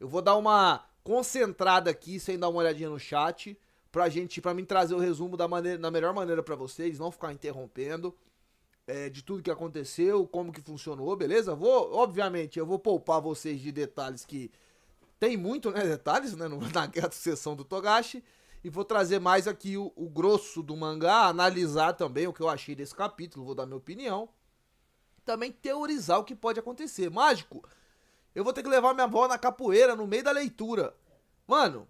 Eu vou dar uma concentrada aqui, sem dar uma olhadinha no chat, pra mim trazer o resumo da melhor maneira pra vocês, não ficar interrompendo, de tudo que aconteceu, como que funcionou, beleza? Obviamente, eu vou poupar vocês de detalhes que tem muito, né, detalhes, né, na sessão do Togashi, e vou trazer mais aqui o grosso do mangá, analisar também o que eu achei desse capítulo, vou dar minha opinião, também teorizar o que pode acontecer. Mágico, eu vou ter que levar minha bola na capoeira no meio da leitura. Mano,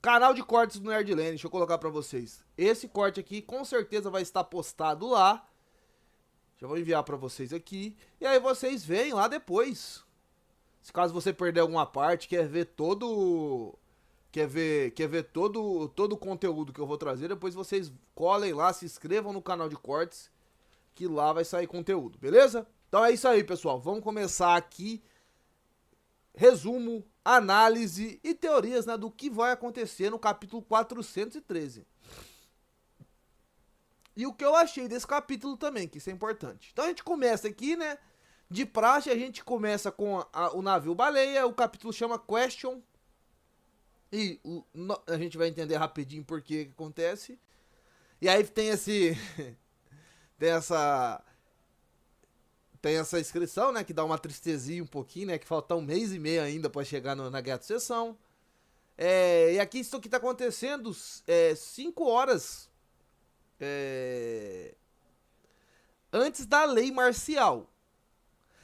canal de cortes do Nerdland, deixa eu colocar pra vocês. Esse corte aqui com certeza vai estar postado lá. Já vou enviar pra vocês aqui. E aí vocês veem lá depois. Se caso você perder alguma parte, quer ver todo... Quer ver todo o conteúdo que eu vou trazer, depois vocês colhem lá, se inscrevam no canal de cortes, que lá vai sair conteúdo, beleza? Então é isso aí, pessoal. Vamos começar aqui. Resumo, análise e teorias, né, do que vai acontecer no capítulo 413. E o que eu achei desse capítulo também, que isso é importante. Então a gente começa aqui, né? De praxe, a gente começa com o navio baleia. O capítulo chama Question. E a gente vai entender rapidinho por que acontece. E aí tem esse... tem essa inscrição, né? Que dá uma tristezinha um pouquinho, né? Que falta 1 mês e meio ainda pra chegar na Guerra de Seção. E aqui isso que tá acontecendo 5 horas antes da lei marcial.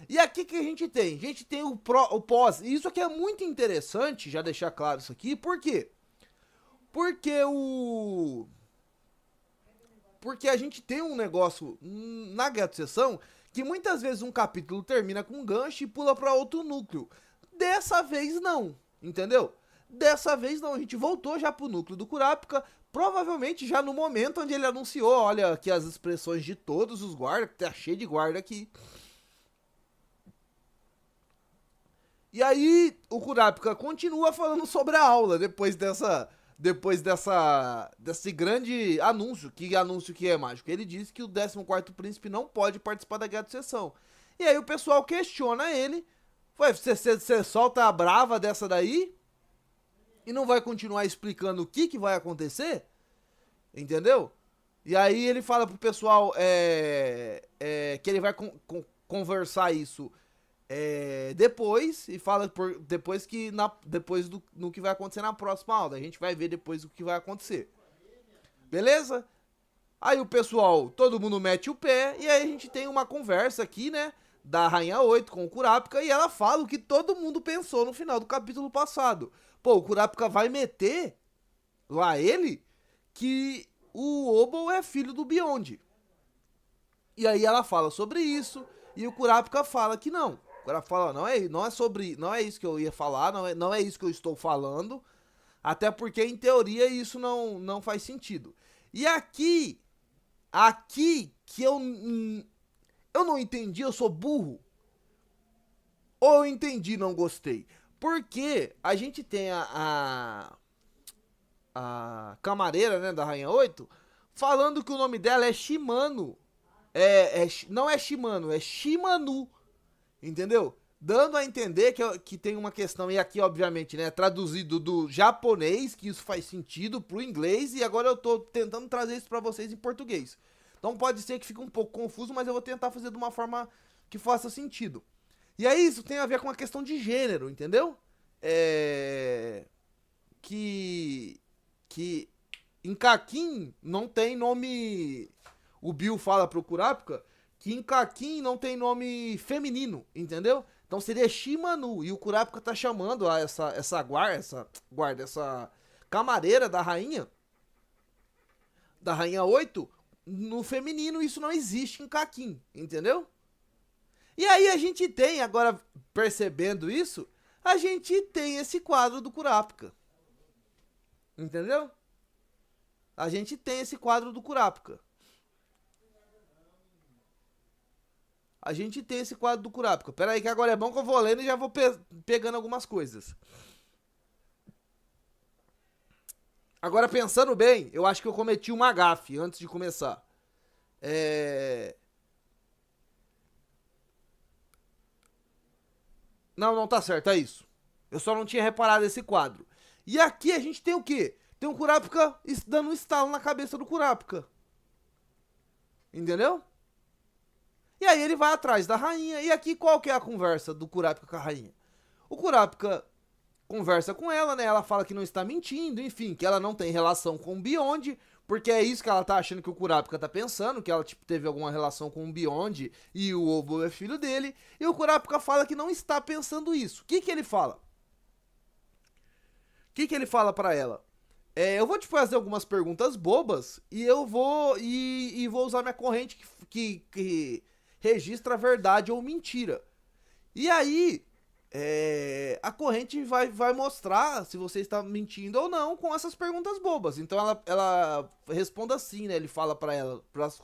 E aqui que a gente tem? A gente tem o pós. E isso aqui é muito interessante, já deixar claro isso aqui. Por quê? Porque a gente tem um negócio na Guerra de Seção que muitas vezes um capítulo termina com um gancho e pula para outro núcleo. Dessa vez não, entendeu? Dessa vez não, a gente voltou já pro núcleo do Kurapika, provavelmente já no momento onde ele anunciou, olha aqui as expressões de todos os guardas, que tá cheio de guarda aqui. E aí o Kurapika continua falando sobre a aula desse grande anúncio. Que anúncio que é, Mágico? Ele disse que o 14º príncipe não pode participar da Guerra de Seção. E aí o pessoal questiona ele. Você solta a brava dessa daí e não vai continuar explicando o que vai acontecer? Entendeu? E aí ele fala pro pessoal que ele vai conversar isso depois, e fala depois no que vai acontecer na próxima aula. A gente vai ver depois o que vai acontecer. Beleza? Aí o pessoal, todo mundo mete o pé, e aí a gente tem uma conversa aqui, né? Da Rainha 8 com o Kurapika, e ela fala o que todo mundo pensou no final do capítulo passado. Pô, o Kurapika vai meter lá ele que o Obol é filho do Beyond. E aí ela fala sobre isso, e o Kurapika fala que não. O Kurapika fala, não é isso que eu ia falar, não é isso que eu estou falando, até porque em teoria isso não faz sentido. E aqui que eu não entendi, eu sou burro. Ou eu entendi, não gostei. Porque a gente tem a camareira, né, da Rainha 8, falando que o nome dela é Shimano. Não é Shimano, é Shimanu. Entendeu? Dando a entender que tem uma questão, e aqui, obviamente, né, traduzido do japonês, que isso faz sentido pro inglês, e agora eu tô tentando trazer isso pra vocês em português. Então pode ser que fique um pouco confuso, mas eu vou tentar fazer de uma forma que faça sentido. E aí isso tem a ver com a questão de gênero, entendeu? Que em Kakin não tem nome... O Bill fala pro Kurapika que em Kakin não tem nome feminino, entendeu? Então seria Shimanu. E o Kurapika tá chamando essa camareira da Rainha 8 no feminino. Isso não existe em Kakin, entendeu? E aí a gente tem, agora percebendo isso, a gente tem esse quadro do Kurapika. Entendeu? A gente tem esse quadro do Kurapika. A gente tem esse quadro do Kurapika. Pera aí que agora é bom que eu vou lendo e já vou pegando algumas coisas. Agora pensando bem, eu acho que eu cometi uma gafe antes de começar. Não tá certo, é isso. Eu só não tinha reparado esse quadro. E aqui a gente tem o quê? Tem o Kurapika dando um estalo na cabeça do Kurapika. Entendeu? E aí ele vai atrás da rainha. E aqui qual que é a conversa do Kurapika com a rainha? O Kurapika conversa com ela, né? Ela fala que não está mentindo, enfim, que ela não tem relação com o Beyond, porque é isso que ela tá achando que o Kurapika tá pensando, que ela tipo teve alguma relação com o Beyond e o Obo é filho dele. E o Kurapika fala que não está pensando isso. O que que ele fala? O que que ele fala pra ela? Eu vou te fazer algumas perguntas bobas e eu vou vou usar minha corrente que registra verdade ou mentira. E aí, a corrente vai mostrar se você está mentindo ou não com essas perguntas bobas. Então ela responde assim, né? Ele fala pra ela, para as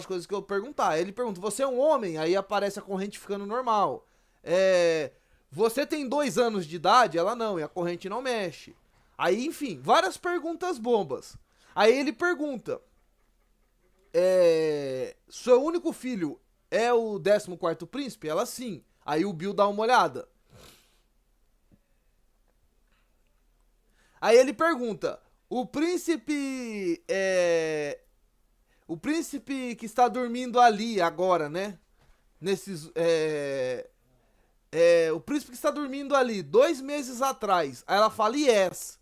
coisas que eu perguntar. Ele pergunta, você é um homem? Aí aparece a corrente ficando normal. Você tem 2 anos de idade? Ela não, e a corrente não mexe. Aí, enfim, várias perguntas bombas. Aí ele pergunta, seu único filho é o 14º príncipe? Ela sim. Aí o Bill dá uma olhada. Aí ele pergunta, o príncipe que está dormindo ali agora, né? Nesses, o príncipe que está dormindo ali 2 meses atrás. Aí ela fala, yes.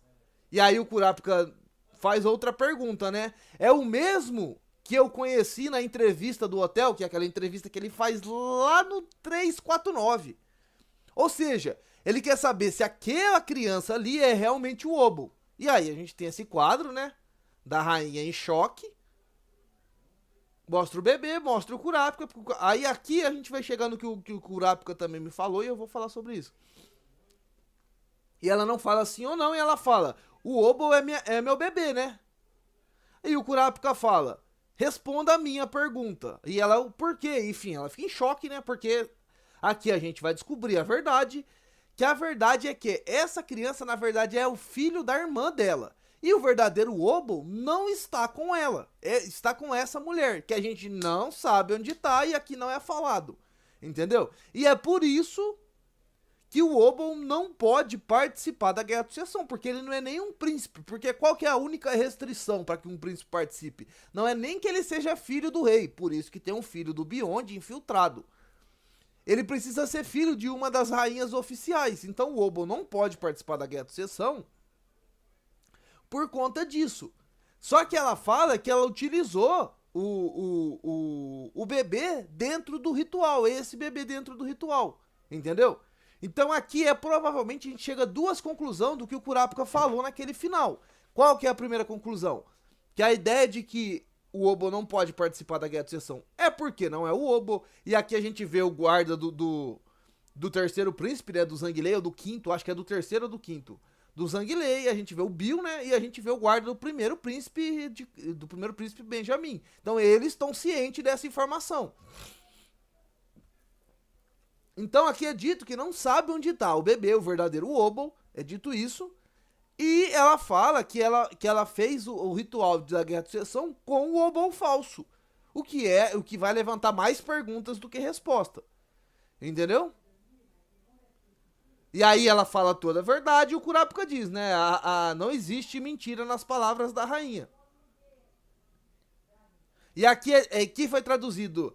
E aí o Kurapika faz outra pergunta, né? É o mesmo que eu conheci na entrevista do hotel, que é aquela entrevista que ele faz lá no 349. Ou seja, ele quer saber se aquela criança ali é realmente o Obo. E aí a gente tem esse quadro, né? Da rainha em choque. Mostra o bebê, mostra o Kurapika. Aí aqui a gente vai chegar no que o Kurapika também me falou e eu vou falar sobre isso. E ela não fala sim ou não, e ela fala, o Obo é meu bebê, né? E o Kurapika fala, responda a minha pergunta. E ela, o porquê? Enfim, ela fica em choque, né? Porque aqui a gente vai descobrir a verdade, que a verdade é que essa criança, na verdade, é o filho da irmã dela. E o verdadeiro Obo não está com ela, está com essa mulher, que a gente não sabe onde está e aqui não é falado, entendeu? E é por isso que o Obo não pode participar da Guerra de Sucessão, porque ele não é nem um príncipe, porque qual que é a única restrição para que um príncipe participe? Não é nem que ele seja filho do rei, por isso que tem um filho do Beyond infiltrado. Ele precisa ser filho de uma das rainhas oficiais, então o Obo não pode participar da Guerra de Sucessão por conta disso. Só que ela fala que ela utilizou o bebê dentro do ritual, esse bebê dentro do ritual, entendeu? Então aqui provavelmente a gente chega a 2 conclusões do que o Kurapika falou naquele final. Qual que é a primeira conclusão? Que a ideia de que o Obo não pode participar da Guerra de Sucessão é porque não é o Obo. E aqui a gente vê o guarda do 3º príncipe, né, do Zanguilei, ou do 5º, acho que é do 3º ou do 5º. Do Zanguilei, a gente vê o Bill, né, e a gente vê o guarda do primeiro príncipe Benjamin. Então eles estão cientes dessa informação. Então aqui é dito que não sabe onde está o bebê, o verdadeiro Obo, é dito isso. E ela fala que ela fez o ritual da Guerra de Sucessão com o Obo falso. O que vai levantar mais perguntas do que resposta. Entendeu? E aí ela fala toda a verdade e o Kurapika diz, né? Não existe mentira nas palavras da rainha. E aqui foi traduzido,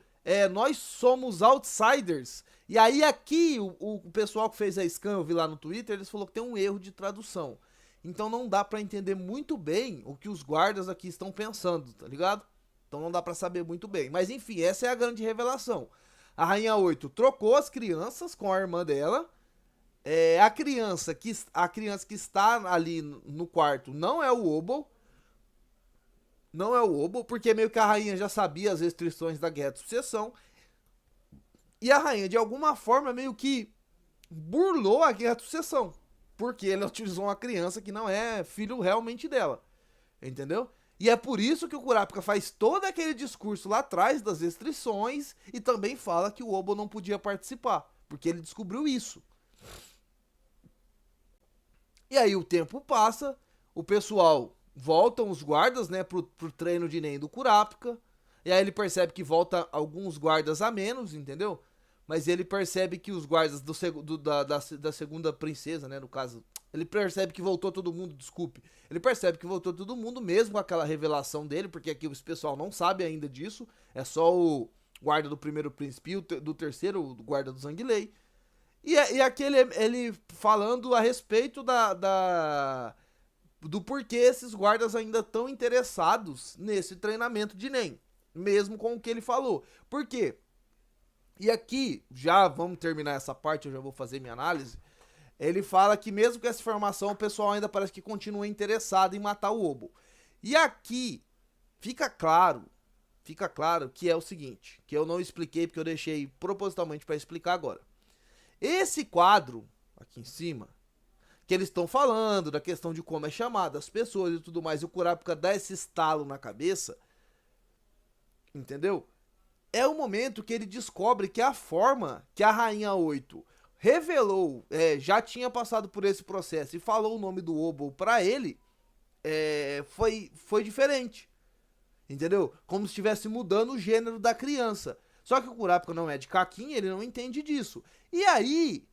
nós somos outsiders. E aí aqui, o pessoal que fez a scan, eu vi lá no Twitter, eles falaram que tem um erro de tradução. Então não dá pra entender muito bem o que os guardas aqui estão pensando, tá ligado? Então não dá pra saber muito bem. Mas enfim, essa é a grande revelação. A Rainha 8 trocou as crianças com a irmã dela. A criança que está ali no quarto não é o Obo. Não é o Obo, porque meio que a rainha já sabia as restrições da Guerra de Sucessão. E a rainha, de alguma forma, meio que burlou a Guerra de Sucessão. Porque ela utilizou uma criança que não é filho realmente dela. Entendeu? E é por isso que o Kurapika faz todo aquele discurso lá atrás das restrições e também fala que o Obo não podia participar. Porque ele descobriu isso. E aí o tempo passa, o pessoal voltam os guardas, né, pro treino de Nen do Kurapika. E aí ele percebe que volta alguns guardas a menos, entendeu? mas ele percebe que os guardas da segunda princesa, né, no caso, ele percebe que voltou todo mundo, desculpe, ele percebe que voltou todo mundo, mesmo com aquela revelação dele, porque aqui o pessoal não sabe ainda disso, é só o guarda do primeiro príncipe e do terceiro, o guarda do Zanguilei. E aqui ele falando a respeito do porquê esses guardas ainda estão interessados nesse treinamento de NEM, mesmo com o que ele falou. Por quê? E aqui, já vamos terminar essa parte, eu já vou fazer minha análise. Ele fala que mesmo com essa informação, o pessoal ainda parece que continua interessado em matar o Obo. E aqui, fica claro que é o seguinte, que eu não expliquei porque eu deixei propositalmente para explicar agora. Esse quadro, aqui em cima, que eles estão falando da questão de como é chamado as pessoas e tudo mais, e o Kurapika dá esse estalo na cabeça, entendeu? É o momento que ele descobre que a forma que a Rainha 8 revelou, já tinha passado por esse processo e falou o nome do Obo pra ele, foi diferente, entendeu? Como se estivesse mudando o gênero da criança. Só que o Kurapika não é de Kakin, ele não entende disso. E aí,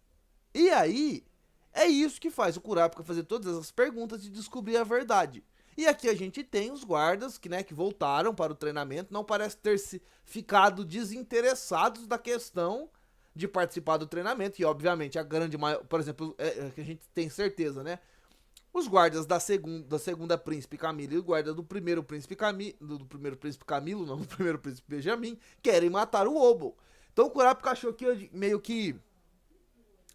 é isso que faz o Kurapika fazer todas essas perguntas e descobrir a verdade. E aqui a gente tem os guardas que voltaram para o treinamento, não parece ter ficado desinteressados da questão de participar do treinamento. E obviamente a grande maioria, por exemplo, que a gente tem certeza, né? Os guardas da segunda Príncipe Camilo e o guarda do primeiro Príncipe Camilo, não, do primeiro Príncipe Benjamin, querem matar o Obo. Então o Kurapika achou que meio que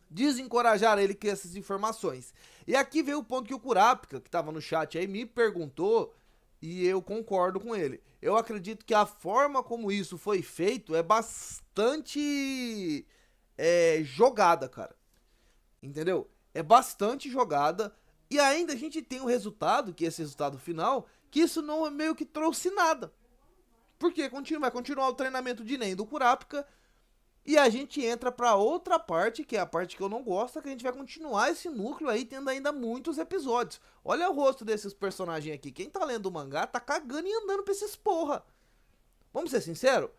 desencorajar ele com essas informações. E aqui veio o ponto que o Kurapika, que estava no chat aí, me perguntou, e eu concordo com ele. Eu acredito que a forma como isso foi feito é bastante jogada, cara. Entendeu? É bastante jogada. E ainda a gente tem o resultado, que esse resultado final, que isso não meio que trouxe nada. Porque vai continuar o treinamento de NEM do Kurapika. E a gente entra pra outra parte, que é a parte que eu não gosto, que a gente vai continuar esse núcleo aí, tendo ainda muitos episódios. Olha o rosto desses personagens aqui. Quem tá lendo o mangá tá cagando e andando pra esses porra. Vamos ser sinceros?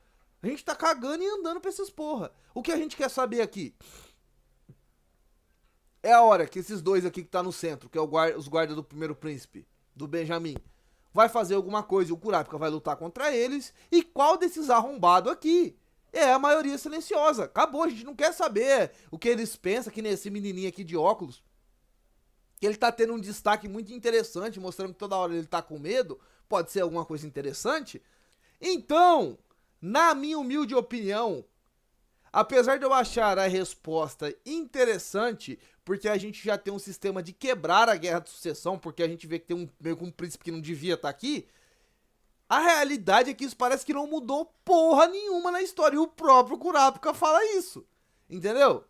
A gente tá cagando e andando pra esses porra. O que a gente quer saber aqui? É a hora que esses dois aqui que tá no centro, que é os guardas do primeiro príncipe, do Benjamin, vai fazer alguma coisa e o Kurapika vai lutar contra eles. E qual desses arrombados aqui é a maioria silenciosa? Acabou, a gente não quer saber o que eles pensam, que nesse menininho aqui de óculos, que ele tá tendo um destaque muito interessante, mostrando que toda hora ele tá com medo, pode ser alguma coisa interessante. Então, na minha humilde opinião, apesar de eu achar a resposta interessante, porque a gente já tem um sistema de quebrar a guerra de sucessão, porque a gente vê que tem meio que um príncipe que não devia estar aqui, a realidade é que isso parece que não mudou porra nenhuma na história. E o próprio Kurapika fala isso. Entendeu?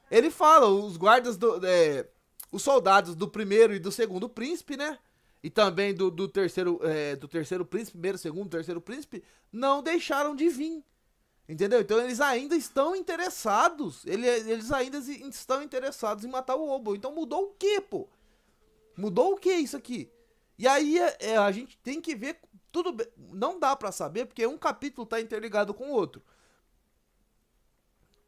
Ele fala, os guardas os soldados do primeiro e do segundo príncipe, né? E também do terceiro príncipe, primeiro, segundo, terceiro príncipe, não deixaram de vir. Entendeu? Então eles ainda estão interessados. Eles ainda estão interessados em matar o Obo. Então mudou o quê, pô? Mudou o que isso aqui? E aí a gente tem que ver. Tudo bem, não dá pra saber, porque um capítulo tá interligado com o outro.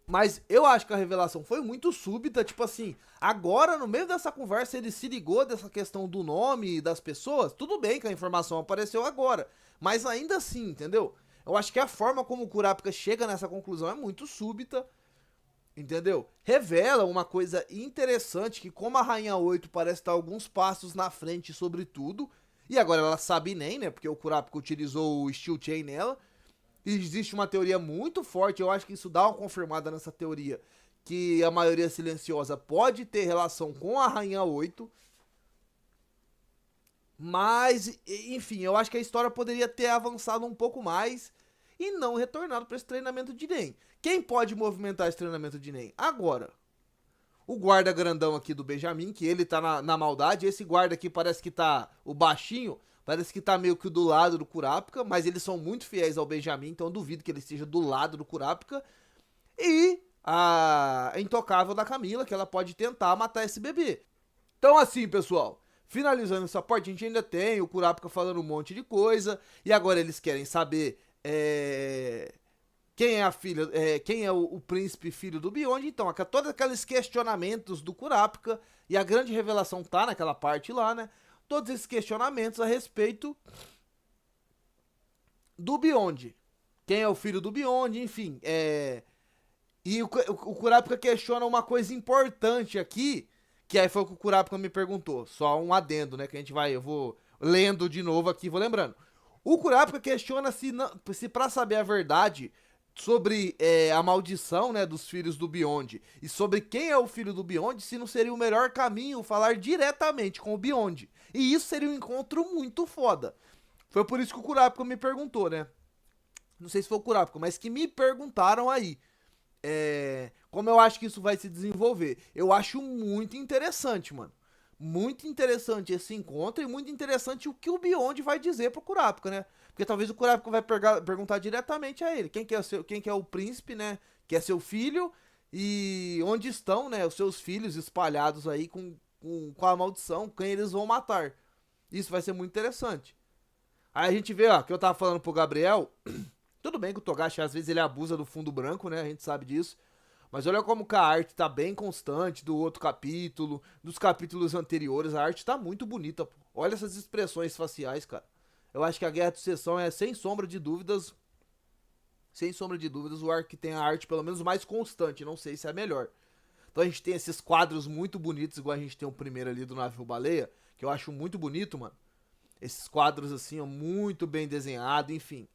Mas eu acho que a revelação foi muito súbita, tipo assim, agora no meio dessa conversa ele se ligou dessa questão do nome das pessoas. Tudo bem que a informação apareceu agora, mas ainda assim, entendeu? Eu acho que a forma como o Kurapika chega nessa conclusão é muito súbita, entendeu? Revela uma coisa interessante, que como a Rainha 8 parece estar alguns passos na frente sobre tudo, e agora ela sabe nem, né, porque o Kurapika utilizou o Steel Chain nela, e existe uma teoria muito forte, eu acho que isso dá uma confirmada nessa teoria, que a maioria silenciosa pode ter relação com a Rainha 8, mas, enfim, eu acho que a história poderia ter avançado um pouco mais e não retornado para esse treinamento de NEM. Quem pode movimentar esse treinamento de NEM? Agora, o guarda grandão aqui do Benjamin, que ele tá na maldade. Esse guarda aqui parece que tá, o baixinho, parece que tá meio que do lado do Kurapika, mas eles são muito fiéis ao Benjamin, então eu duvido que ele esteja do lado do Kurapika. E a intocável da Camila, que ela pode tentar matar esse bebê. Então assim, pessoal, finalizando essa parte, a gente ainda tem o Kurapika falando um monte de coisa, e agora eles querem saber quem é a filha, quem é o príncipe filho do Beyond. Então, todos aqueles questionamentos do Kurapika, e a grande revelação tá naquela parte lá, né? Todos esses questionamentos a respeito do Beyond. Quem é o filho do Beyond, enfim. E o Kurapika questiona uma coisa importante aqui, que aí foi o que o Kurapika me perguntou. Só um adendo, né? Que eu vou lendo de novo aqui, vou lembrando. O Kurapika questiona se pra saber a verdade sobre a maldição, né, dos filhos do Beyond, e sobre quem é o filho do Beyond, se não seria o melhor caminho falar diretamente com o Beyond. E isso seria um encontro muito foda. Foi por isso que o Kurapika me perguntou, né? Não sei se foi o Kurapika, mas que me perguntaram aí. Como eu acho que isso vai se desenvolver. Eu acho muito interessante, mano. Muito interessante esse encontro e muito interessante o que o Beyond vai dizer pro Kurapika, né? Porque talvez o Kurapika vai perguntar diretamente a ele quem que é o príncipe, né? Que é seu filho e onde estão, né? Os seus filhos espalhados aí com a maldição, quem eles vão matar. Isso vai ser muito interessante. Aí a gente vê, ó, que eu tava falando pro Gabriel. Tudo bem que o Togashi às vezes ele abusa do fundo branco, né? A gente sabe disso. Mas olha como que a arte tá bem constante do outro capítulo, dos capítulos anteriores. A arte tá muito bonita, pô. Olha essas expressões faciais, cara. Eu acho que a Guerra de Sucessão é, sem sombra de dúvidas, o arco que tem a arte pelo menos mais constante. Não sei se é a melhor. Então a gente tem esses quadros muito bonitos, igual a gente tem o primeiro ali do navio baleia, que eu acho muito bonito, mano. Esses quadros assim, ó, muito bem desenhado, enfim.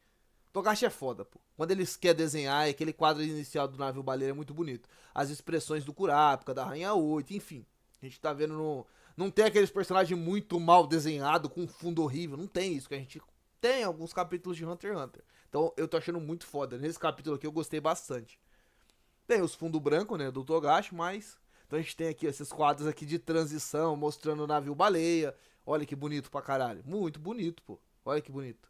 Togashi é foda, pô. Quando eles querem desenhar, aquele quadro inicial do navio baleia é muito bonito. As expressões do Kurapika, da Rainha 8, enfim. A gente tá vendo não tem aqueles personagens muito mal desenhados, com fundo horrível. Não tem isso, que a gente tem em alguns capítulos de Hunter x Hunter. Então eu tô achando muito foda. Nesse capítulo aqui eu gostei bastante. Tem os fundo branco, né, do Togashi, mas... Então a gente tem aqui esses quadros aqui de transição, mostrando o navio baleia. Olha que bonito pra caralho. Muito bonito, pô. Olha que bonito.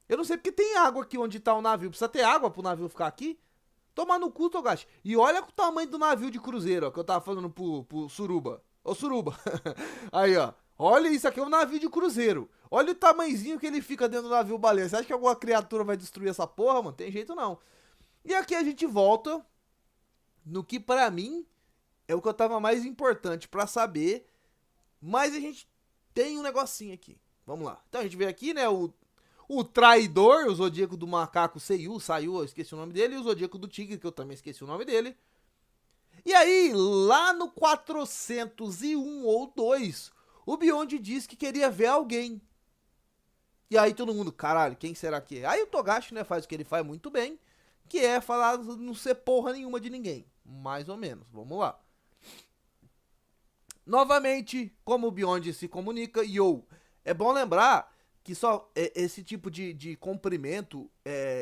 Eu não sei porque tem água aqui onde tá o navio. Precisa ter água pro navio ficar aqui? Toma no cu, Togashi. E olha o tamanho do navio de cruzeiro, ó, que eu tava falando pro Suruba. Ô, Suruba. Aí, ó. Olha, isso aqui é um navio de cruzeiro. Olha o tamanhozinho que ele fica dentro do navio baleia. Você acha que alguma criatura vai destruir essa porra, mano? Tem jeito não. E aqui a gente volta no que pra mim é o que eu tava mais importante pra saber. Mas a gente tem um negocinho aqui. Vamos lá. Então a gente vê aqui, né, o traidor, o Zodíaco do Macaco Seiyu, eu esqueci o nome dele, e o Zodíaco do Tigre, que eu também esqueci o nome dele. E aí, lá no 401 ou 2, o Beyond diz que queria ver alguém. E aí todo mundo, caralho, quem será que é? Aí o Togashi, né, faz o que ele faz muito bem, que é falar não ser porra nenhuma de ninguém. Mais ou menos, vamos lá. Novamente, como o Beyond se comunica, yo. É bom lembrar que só esse tipo de comprimento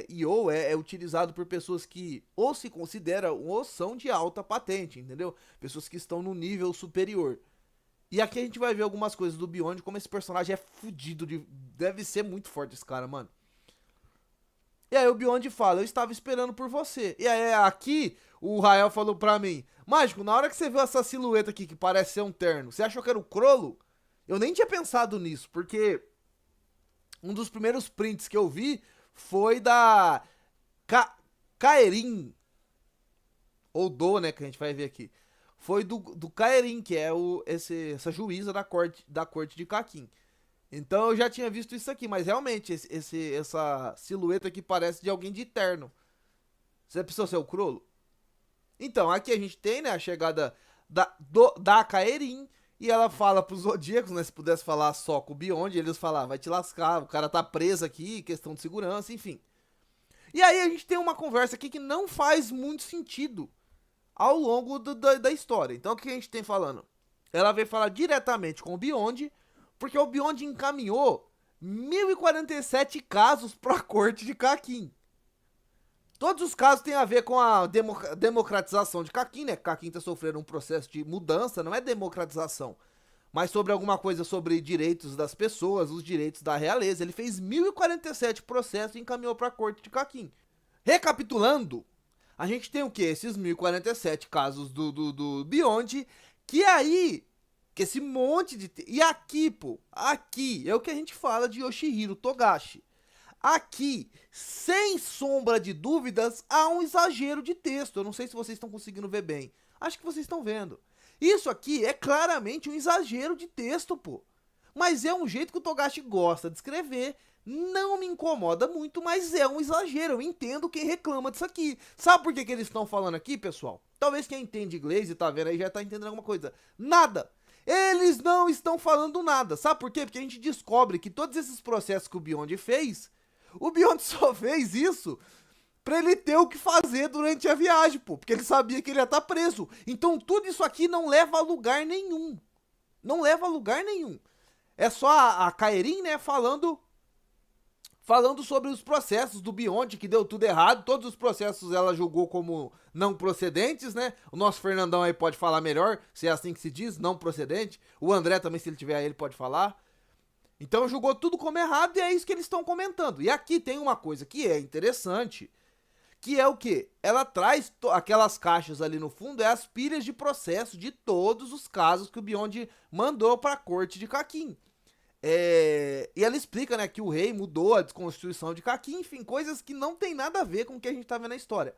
yo é utilizado por pessoas que ou se consideram ou são de alta patente, entendeu? Pessoas que estão no nível superior. E aqui a gente vai ver algumas coisas do Beyond, como esse personagem é fudido, deve ser muito forte esse cara, mano. E aí o Beyond fala, eu estava esperando por você. E aí aqui o Rael falou pra mim, Mágico, na hora que você viu essa silhueta aqui que parece ser um terno, você achou que era o Crollo? Eu nem tinha pensado nisso, porque um dos primeiros prints que eu vi foi da Kaerin, ou Do, né, que a gente vai ver aqui. Foi do Kaerin, que é essa juíza da corte de Kakin. Então eu já tinha visto isso aqui, mas realmente essa silhueta aqui parece de alguém de terno. Você precisou ser o Crollo? Então, aqui a gente tem, né, a chegada da Kaerin, e ela fala pros Zodíacos, né, se pudesse falar só com o Beyond, eles falam, vai te lascar, o cara tá preso aqui, questão de segurança, enfim. E aí a gente tem uma conversa aqui que não faz muito sentido ao longo da história. Então o que a gente tem falando? Ela veio falar diretamente com o Beyond, porque o Beyond encaminhou 1047 casos pra corte de Kakin. Todos os casos têm a ver com a democratização de Kakin, né? Kakin tá sofrendo um processo de mudança, não é democratização, mas sobre alguma coisa sobre direitos das pessoas, os direitos da realeza. Ele fez 1047 processos e encaminhou pra corte de Kakin. Recapitulando, a gente tem o que? Esses 1047 casos do Beyond, que aí, que esse monte de... E aqui, pô, aqui é o que a gente fala de Yoshihiro Togashi. Aqui, sem sombra de dúvidas, há um exagero de texto. Eu não sei se vocês estão conseguindo ver bem. Acho que vocês estão vendo. Isso aqui é claramente um exagero de texto, pô. Mas é um jeito que o Togashi gosta de escrever. Não me incomoda muito, mas é um exagero. Eu entendo quem reclama disso aqui. Sabe por que, que eles estão falando aqui, pessoal? Talvez quem entende inglês e tá vendo aí já tá entendendo alguma coisa. Nada! Eles não estão falando nada. Sabe por quê? Porque a gente descobre que todos esses processos que o Beyond fez, o Beyond só fez isso pra ele ter o que fazer durante a viagem, pô. Porque ele sabia que ele ia estar preso. Então tudo isso aqui não leva a lugar nenhum. Não leva a lugar nenhum. É só a Kaerin, né, falando sobre os processos do Beyond, que deu tudo errado. Todos os processos ela julgou como não procedentes, né? O nosso Fernandão aí pode falar melhor, se é assim que se diz, não procedente. O André também, se ele tiver aí, ele pode falar. Então julgou tudo como errado e é isso que eles estão comentando. E aqui tem uma coisa que é interessante, que é o quê? Ela traz aquelas caixas ali no fundo, é as pilhas de processo de todos os casos que o Beyond mandou para a corte de Kakin. E ela explica, né, que o rei mudou a desconstituição de Kakin, enfim, coisas que não tem nada a ver com o que a gente tá vendo na história.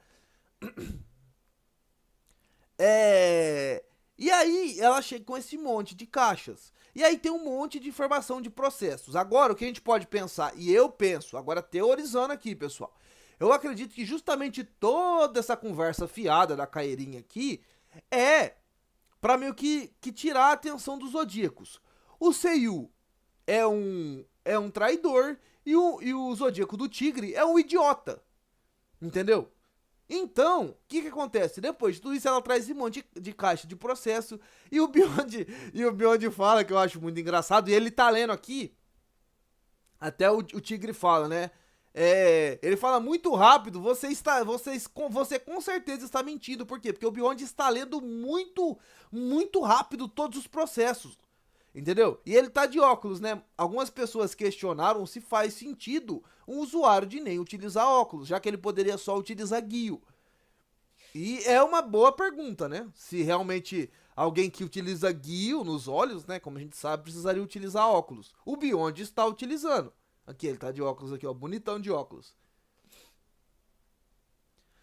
E aí ela chega com esse monte de caixas. E aí tem um monte de informação de processos. Agora, o que a gente pode pensar, e eu penso, agora teorizando aqui, pessoal, eu acredito que justamente toda essa conversa fiada da Kaerin aqui é pra meio que tirar a atenção dos Zodíacos. O Seiyu é um traidor e o Zodíaco do Tigre é um idiota. Entendeu? Então, o que acontece? Depois de tudo isso, ela traz esse monte de caixa de processo e o Beyond fala, que eu acho muito engraçado, e ele tá lendo aqui, até o Tigre fala, né? Ele fala muito rápido, você com certeza está mentindo. Por quê? Porque o Beyond está lendo muito, muito rápido todos os processos. Entendeu? E ele tá de óculos, né? Algumas pessoas questionaram se faz sentido um usuário de NEM utilizar óculos, já que ele poderia só utilizar guio. E é uma boa pergunta, né? Se realmente alguém que utiliza guio nos olhos, né? Como a gente sabe, precisaria utilizar óculos. O Beyond está utilizando. Aqui, ele tá de óculos aqui, ó. Bonitão de óculos.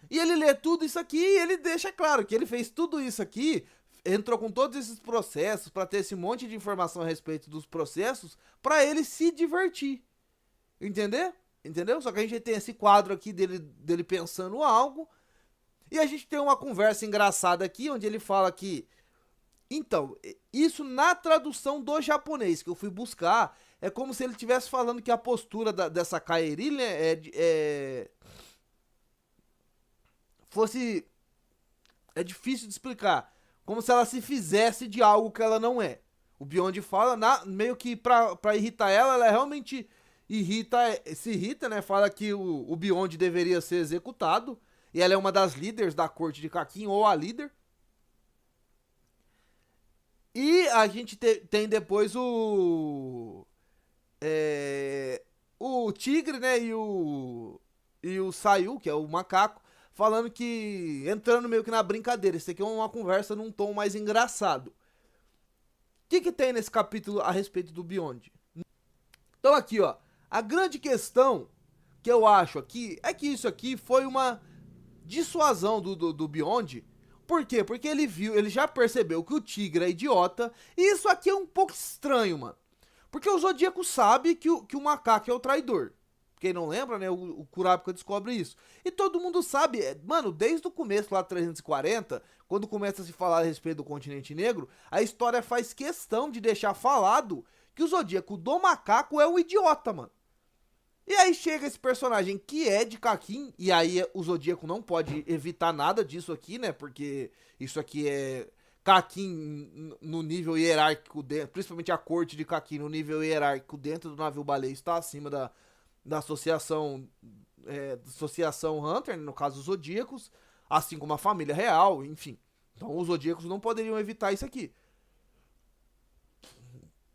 E ele lê tudo isso aqui e ele deixa claro que ele fez tudo isso aqui, entrou com todos esses processos para ter esse monte de informação a respeito dos processos para ele se divertir. Entendeu? Só que a gente tem esse quadro aqui dele pensando algo e a gente tem uma conversa engraçada aqui onde ele fala que então, isso na tradução do japonês que eu fui buscar, é como se ele estivesse falando que a postura dessa Kaerin, né, fosse, é difícil de explicar, como se ela se fizesse de algo que ela não é. O Beyond fala, meio que pra irritar ela realmente se irrita, né? Fala que o Beyond deveria ser executado. E ela é uma das líderes da corte de Kakin, ou a líder. E a gente tem depois o Tigre, né? E o Saiyu, que é o macaco, falando que, entrando meio que na brincadeira, isso aqui é uma conversa num tom mais engraçado. O que tem nesse capítulo a respeito do Beyond? Então aqui, ó, a grande questão que eu acho aqui é que isso aqui foi uma dissuasão do Beyond. Por quê? Porque ele já percebeu que o Tigre é idiota, e isso aqui é um pouco estranho, mano. Porque o Zodíaco sabe que o macaco é o traidor. Quem não lembra, né, o Kurapika descobre isso. E todo mundo sabe, mano, desde o começo lá 340, quando começa a se falar a respeito do continente negro, a história faz questão de deixar falado que o Zodíaco do macaco é um idiota, mano. E aí chega esse personagem que é de Kakin, e aí o Zodíaco não pode evitar nada disso aqui, né, porque isso aqui é Kakin no nível hierárquico, principalmente a corte de Kakin no nível hierárquico dentro do navio baleia está acima da associação Hunter, no caso os Zodíacos, assim como a família real, enfim. Então os Zodíacos não poderiam evitar isso aqui.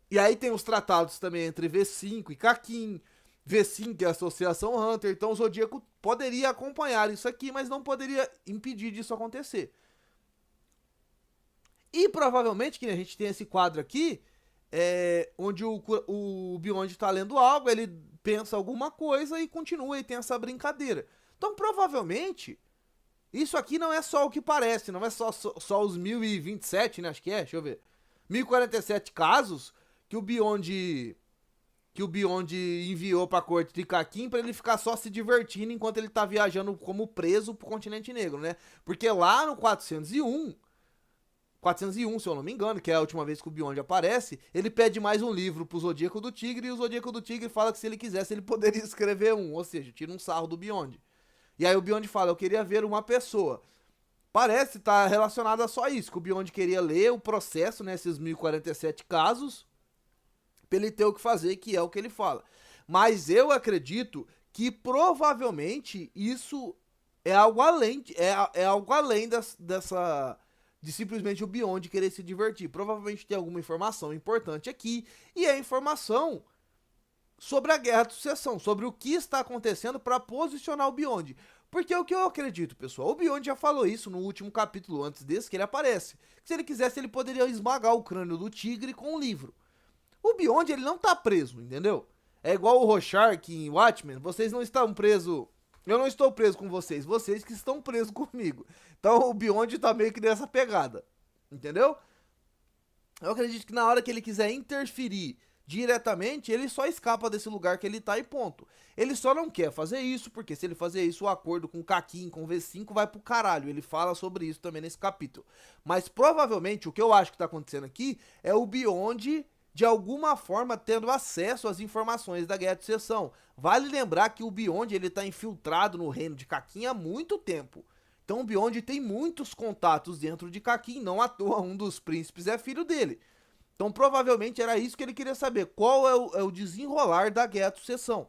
E aí tem os tratados também entre V5 e Kakin, V5 que é a associação Hunter, então o Zodíaco poderia acompanhar isso aqui, mas não poderia impedir disso acontecer. E provavelmente, que a gente tem esse quadro aqui, onde o Beyond tá lendo algo, ele pensa alguma coisa e continua e tem essa brincadeira. Então, provavelmente, isso aqui não é só o que parece, não é só os 1027, né? Acho que é, deixa eu ver. 1047 casos que o Beyond enviou pra corte de Kakin pra ele ficar só se divertindo enquanto ele tá viajando como preso pro continente negro, né? Porque lá no 401, se eu não me engano, que é a última vez que o Beyond aparece, ele pede mais um livro pro Zodíaco do Tigre, e o Zodíaco do Tigre fala que se ele quisesse ele poderia escrever um, ou seja, tira um sarro do Beyond. E aí o Beyond fala, eu queria ver uma pessoa. Parece estar relacionado a só isso, que o Beyond queria ler o processo, né, esses 1047 casos, pra ele ter o que fazer, que é o que ele fala. Mas eu acredito que provavelmente isso é algo além, é algo além dessa de simplesmente o Beyond querer se divertir. Provavelmente tem alguma informação importante aqui, e é informação sobre a Guerra de Sucessão, sobre o que está acontecendo para posicionar o Beyond. Porque é o que eu acredito, pessoal, o Beyond já falou isso no último capítulo, antes desse, que ele aparece. Que se ele quisesse, ele poderia esmagar o crânio do tigre com um livro. O Beyond, ele não tá preso, entendeu? É igual o Rorschach em Watchmen, vocês não estão presos... Eu não estou preso com vocês, vocês que estão presos comigo. Então o Beyond tá meio que nessa pegada, entendeu? Eu acredito que na hora que ele quiser interferir diretamente, ele só escapa desse lugar que ele tá e ponto. Ele só não quer fazer isso, porque se ele fazer isso, o acordo com o Kakin, com o V5 vai pro caralho. Ele fala sobre isso também nesse capítulo. Mas provavelmente o que eu acho que tá acontecendo aqui é o Beyond de alguma forma tendo acesso às informações da Guerra de Sucessão. Vale lembrar que o Beyond ele tá infiltrado no reino de Kakin há muito tempo. Então o Beyond tem muitos contatos dentro de Kakin, não à toa um dos príncipes é filho dele. Então provavelmente era isso que ele queria saber, qual é o desenrolar da Guerra de Sucessão.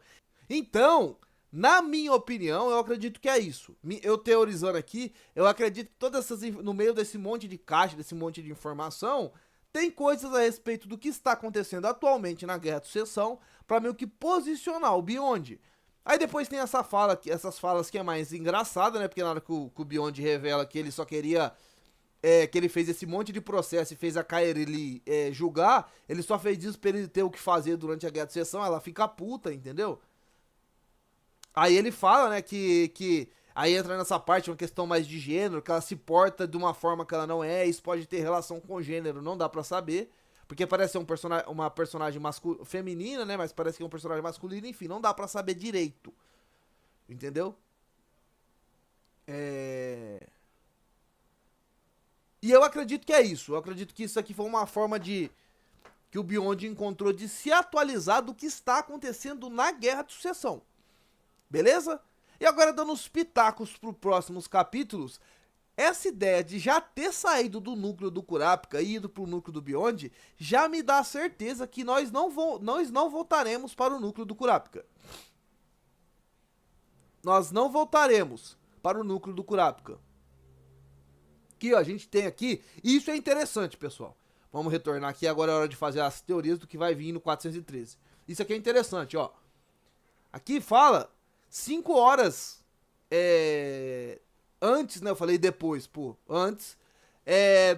Então, na minha opinião, eu acredito que é isso. Eu teorizando aqui, eu acredito que todas essas, no meio desse monte de caixa, desse monte de informação, tem coisas a respeito do que está acontecendo atualmente na Guerra de Sucessão para meio que posicionar o Beyond. Aí depois tem essas falas que é mais engraçada, né? Porque na hora que o Beyond revela que ele só queria... que ele fez esse monte de processo e fez a Kairi julgar, ele só fez isso pra ele ter o que fazer durante a Guerra de Sucessão, ela fica puta, entendeu? Aí ele fala, né, que aí entra nessa parte uma questão mais de gênero, que ela se porta de uma forma que ela não é, isso pode ter relação com gênero, não dá pra saber, porque parece ser uma personagem feminina, né, mas parece que é um personagem masculino, enfim, não dá pra saber direito, entendeu? E eu acredito que é isso, eu acredito que isso aqui foi uma forma que o Beyond encontrou de se atualizar do que está acontecendo na Guerra de Sucessão, beleza? E agora dando os pitacos para os próximos capítulos, essa ideia de já ter saído do núcleo do Kurapika e ido para o núcleo do Beyond, já me dá a certeza que nós não voltaremos para o núcleo do Kurapika. Nós não voltaremos para o núcleo do Kurapika. Aqui, ó, a gente tem aqui, e isso é interessante, pessoal. Vamos retornar aqui, agora é hora de fazer as teorias do que vai vir no 413. Isso aqui é interessante, ó. Aqui fala 5 horas antes, né? Eu falei depois, pô, antes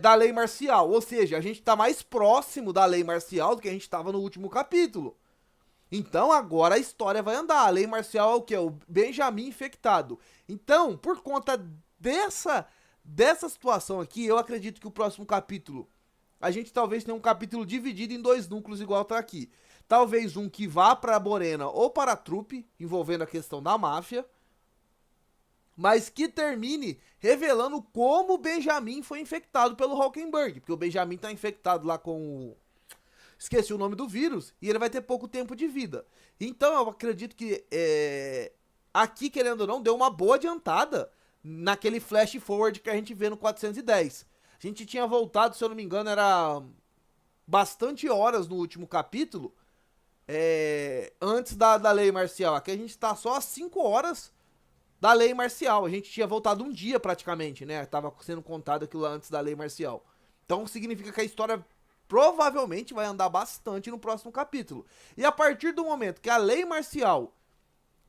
da lei marcial. Ou seja, a gente tá mais próximo da lei marcial do que a gente tava no último capítulo. Então agora a história vai andar. A lei marcial é o que? É o Benjamin infectado. Então, por conta dessa situação aqui, eu acredito que o próximo capítulo, a gente talvez tenha um capítulo dividido em 2 núcleos igual tá aqui. Talvez um que vá para Borena ou para a trupe, envolvendo a questão da máfia, mas que termine revelando como o Benjamin foi infectado pelo Hockenberg, porque o Benjamin tá infectado lá com o... esqueci o nome do vírus, e ele vai ter pouco tempo de vida. Então eu acredito que aqui, querendo ou não, deu uma boa adiantada naquele flash forward que a gente vê no 410. A gente tinha voltado, se eu não me engano, era bastante horas no último capítulo, antes da lei marcial. Aqui a gente tá só às 5 horas da lei marcial. A gente tinha voltado um dia praticamente, né? Tava sendo contado aquilo lá antes da lei marcial. Então significa que a história provavelmente vai andar bastante no próximo capítulo. E a partir do momento que a lei marcial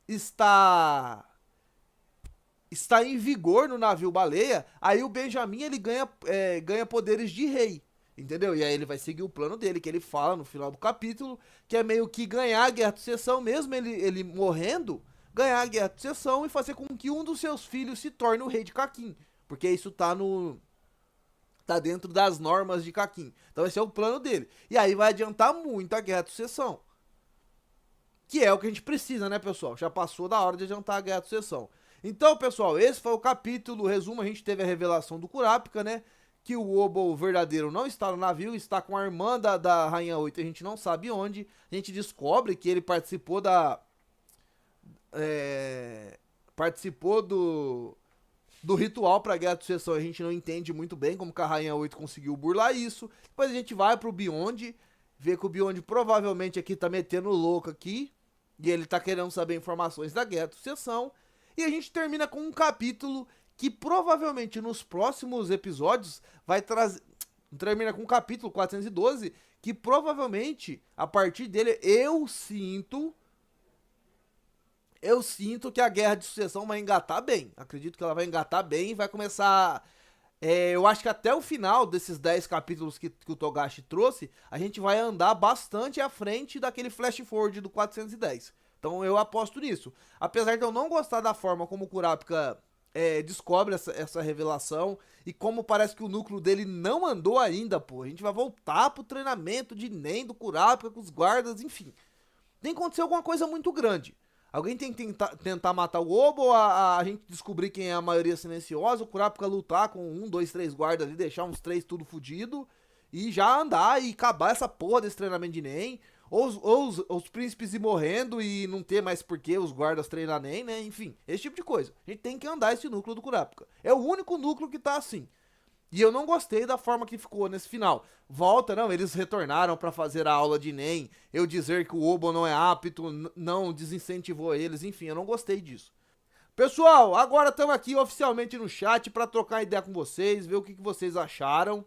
está em vigor no navio baleia, aí o Benjamin ele ganha poderes de rei. Entendeu? E aí ele vai seguir o plano dele, que ele fala no final do capítulo, que é meio que ganhar a Guerra de Sucessão, mesmo ele morrendo, ganhar a Guerra de Sucessão e fazer com que um dos seus filhos se torne o rei de Kakin. Porque isso tá dentro das normas de Kakin. Então esse é o plano dele. E aí vai adiantar muito a Guerra de Sucessão. Que é o que a gente precisa, né, pessoal? Já passou da hora de adiantar a Guerra de Sucessão. Então, pessoal, esse foi o capítulo. Resumo, a gente teve a revelação do Kurapika, né? Que o Obo verdadeiro não está no navio, está com a irmã da Rainha 8, a gente não sabe onde. A gente descobre que ele participou participou do ritual para a Guerra de Sucessão. A gente não entende muito bem como que a Rainha 8 conseguiu burlar isso. Depois a gente vai pro Beyond, vê que o Beyond provavelmente aqui tá metendo louco aqui, e ele tá querendo saber informações da Guerra de Sucessão. E a gente termina com um capítulo que provavelmente nos próximos episódios vai trazer... Termina com o capítulo 412, que provavelmente, a partir dele, eu sinto que a Guerra de Sucessão vai engatar bem. Acredito que ela vai engatar bem e vai começar... eu acho que até o final desses 10 capítulos que o Togashi trouxe, a gente vai andar bastante à frente daquele flash forward do 410. Então eu aposto nisso. Apesar de eu não gostar da forma como o Kurapika descobre essa revelação e como parece que o núcleo dele não andou ainda, pô. A gente vai voltar pro treinamento de Nen do Kurapika com os guardas, enfim. Tem que acontecer alguma coisa muito grande. Alguém tem que tentar matar o Obo, ou a gente descobrir quem é a maioria silenciosa, o Kurapika lutar com 1, 2, 3 guardas ali, deixar uns 3 tudo fudido e já andar e acabar essa porra desse treinamento de Nen. Ou os príncipes ir morrendo e não ter mais porquê os guardas treinar nem, né? Enfim, esse tipo de coisa. A gente tem que andar esse núcleo do Kurapika. É o único núcleo que tá assim. E eu não gostei da forma que ficou nesse final. Volta, não, eles retornaram pra fazer a aula de Nen. Eu dizer que o Obo não é apto, não desincentivou eles. Enfim, eu não gostei disso. Pessoal, agora estamos aqui oficialmente no chat pra trocar ideia com vocês, ver o que vocês acharam.